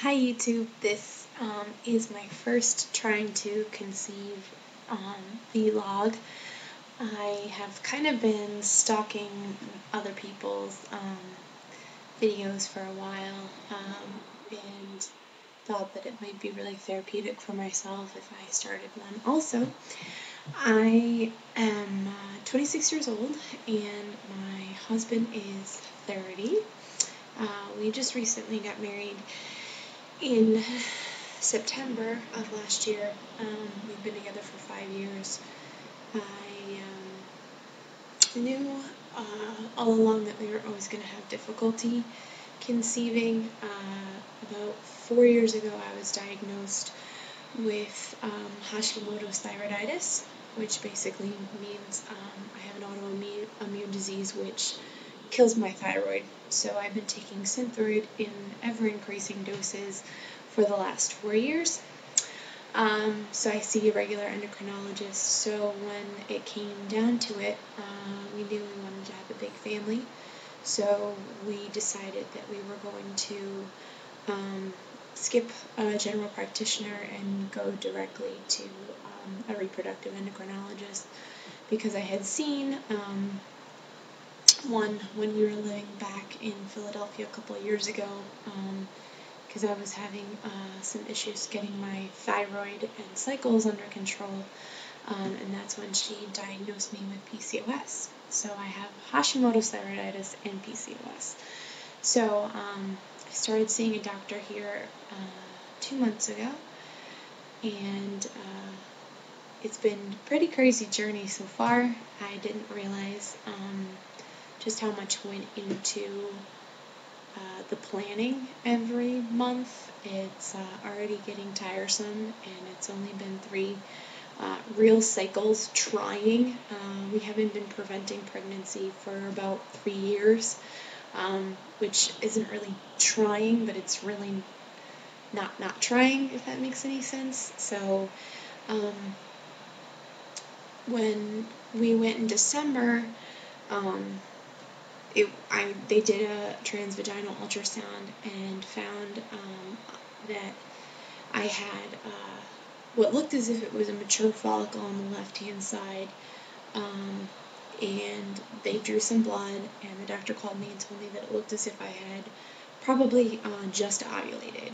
Hi YouTube, this is my first trying to conceive vlog. I have kind of been stalking other people's videos for a while and thought that it might be really therapeutic for myself if I started one. Also, I am 26 years old and my husband is 30. We just recently got married in September of last year. We've been together for 5 years. I knew all along that we were always going to have difficulty conceiving. About 4 years ago, I was diagnosed with Hashimoto's thyroiditis, which basically means I have an autoimmune disease which kills my thyroid. So I've been taking Synthroid in ever-increasing doses for the last 4 years. So I see a regular endocrinologist. So when it came down to it, we knew we wanted to have a big family. So we decided that we were going to skip a general practitioner and go directly to a reproductive endocrinologist, because I had seen one when we were living back in Philadelphia a couple of years ago, because I was having some issues getting my thyroid and cycles under control, and that's when she diagnosed me with PCOS. So I have Hashimoto's thyroiditis and PCOS. So I started seeing a doctor here 2 months ago, and it's been a pretty crazy journey so far. I didn't realize just how much went into the planning every month. It's already getting tiresome, and it's only been 3 real cycles trying. We haven't been preventing pregnancy for about 3 years, which isn't really trying, but it's really not trying, if that makes any sense. So when we went in December, they did a transvaginal ultrasound and found that I had what looked as if it was a mature follicle on the left-hand side, and they drew some blood, and the doctor called me and told me that it looked as if I had probably just ovulated.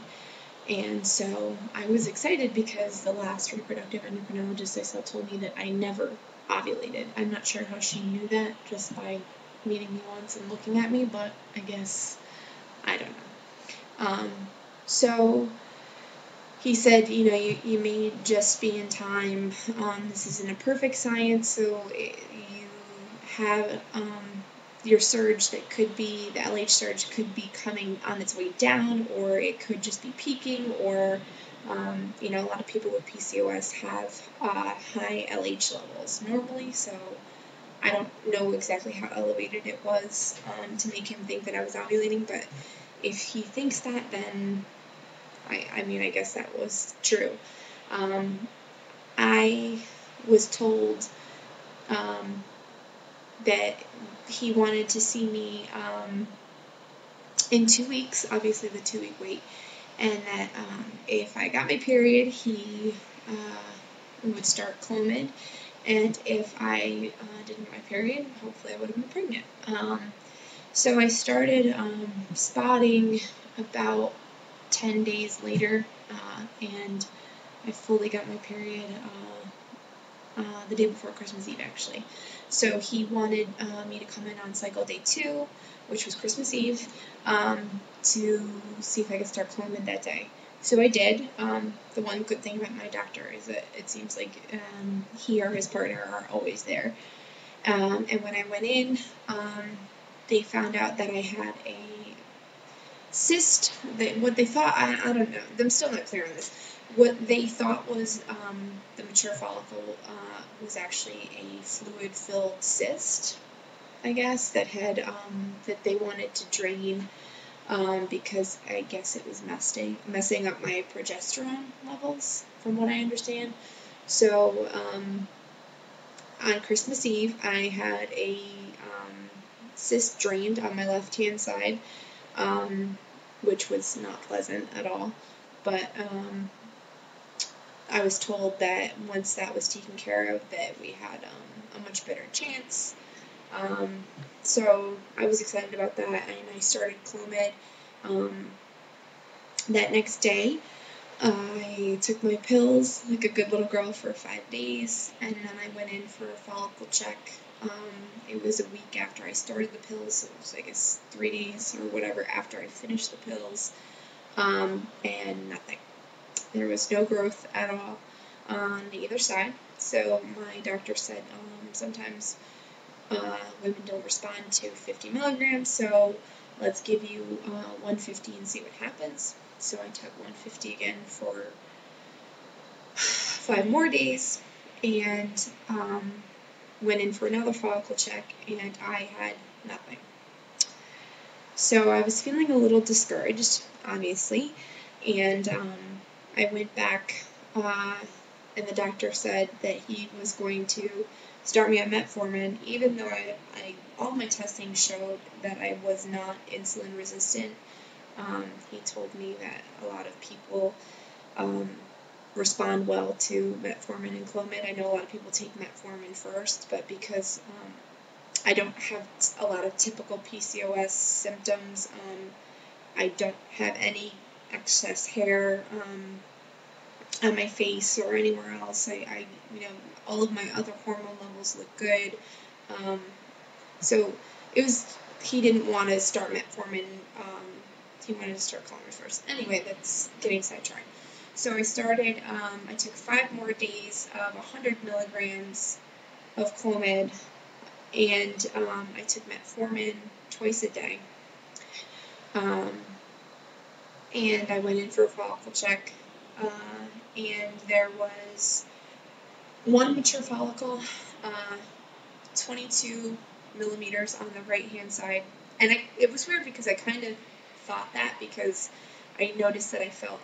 And so I was excited because the last reproductive endocrinologist I saw told me that I never ovulated. I'm not sure how she knew that just by meeting me once and looking at me, but I guess, I don't know. So he said, you may just be in time. This isn't a perfect science, so you have your surge that could be, the LH surge could be coming on its way down, or it could just be peaking, or, a lot of people with PCOS have high LH levels normally, so I don't know exactly how elevated it was to make him think that I was ovulating, but if he thinks that, then I guess that was true. I was told that he wanted to see me in 2 weeks, obviously the 2-week wait, and that if I got my period, he would start Clomid, and if I didn't get my period, hopefully I would have been pregnant. So I started spotting about 10 days later, and I fully got my period the day before Christmas Eve, actually. So he wanted me to come in on cycle day 2, which was Christmas Eve, to see if I could start Clomid that day. So I did. The one good thing about my doctor is that it seems like he or his partner are always there. And when I went in, they found out that I had a cyst. What they thought, I don't know, I'm still not clear on this. What they thought was the mature follicle was actually a fluid-filled cyst, I guess, that had that they wanted to drain because I guess it was messing up my progesterone levels, from what I understand. So on Christmas Eve, I had a cyst drained on my left-hand side. which was not pleasant at all. But I was told that once that was taken care of, that we had a much better chance. So I was excited about that, and I started Clomid that next day. I took my pills like a good little girl for 5 days, and then I went in for a follicle check. It was a week after I started the pills, so it was, I guess, 3 days or whatever after I finished the pills, and nothing. There was no growth at all on either side. So my doctor said sometimes women don't respond to 50 milligrams, so let's give you 150 and see what happens. So I took 150 again for 5 more days, and went in for another follicle check, and I had nothing. So I was feeling a little discouraged, obviously, and I went back, and the doctor said that he was going to start me on metformin, even though all my testing showed that I was not insulin resistant. He told me that a lot of people respond well to metformin and Clomid. I know a lot of people take metformin first, but because I don't have a lot of typical PCOS symptoms, I don't have any excess hair on my face or anywhere else. I all of my other hormone levels look good. So he didn't want to start metformin. He wanted to start Clomid first. Anyway, that's getting sidetracked. So I started, I took 5 more days of 100 milligrams of Clomid, and I took metformin twice a day. And I went in for a follicle check, and there was one mature follicle, 22 millimeters on the right-hand side. And it was weird because I kind of thought that because I noticed that I felt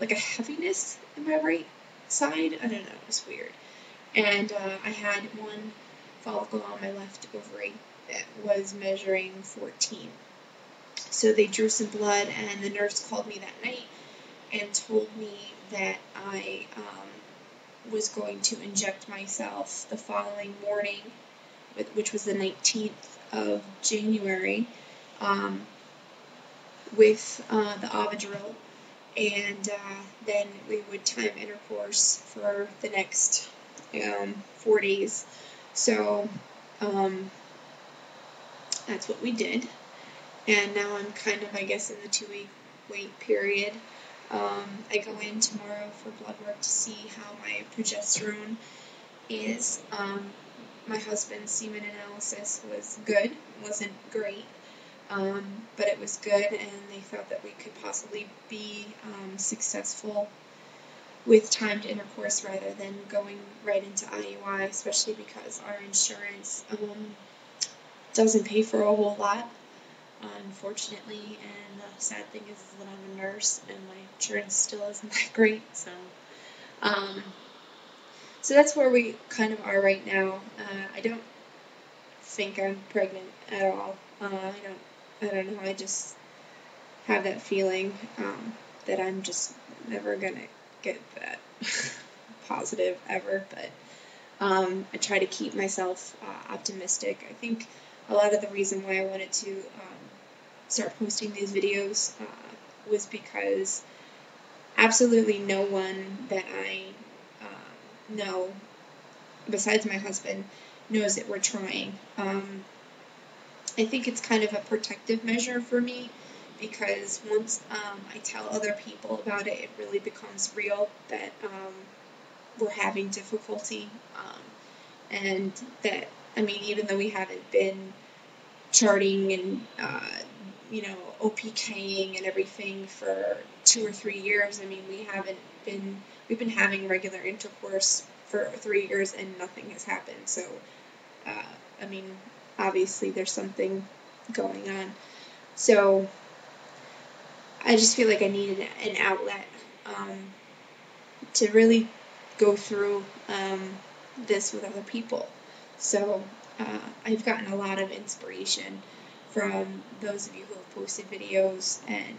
like a heaviness in my right side. I don't know, it was weird. And I had one follicle on my left ovary that was measuring 14. So they drew some blood, and the nurse called me that night and told me that I was going to inject myself the following morning, which was the 19th of January, with the Avidril, and then we would time intercourse for the next 4 days. So that's what we did, and now I'm kind of, I guess, in the 2-week wait period. I go in tomorrow for blood work to see how my progesterone is. My husband's semen analysis was good. It wasn't great, but it was good, and they thought that we could possibly be successful with timed intercourse rather than going right into IUI, especially because our insurance doesn't pay for a whole lot, unfortunately, and the sad thing is that I'm a nurse and my insurance still isn't that great, so that's where we kind of are right now. I don't think I'm pregnant at all. I don't know, I just have that feeling that I'm just never gonna get that positive ever, but I try to keep myself optimistic. I think a lot of the reason why I wanted to start posting these videos was because absolutely no one that I know, besides my husband, knows that we're trying. I think it's kind of a protective measure for me, because once I tell other people about it, it really becomes real that we're having difficulty, and that, I mean, even though we haven't been charting and OPKing and everything for 2 or 3 years, I mean, we've been having regular intercourse for 3 years and nothing has happened. So I mean, obviously there's something going on. So I just feel like I needed an outlet to really go through this with other people. So I've gotten a lot of inspiration from those of you who have posted videos and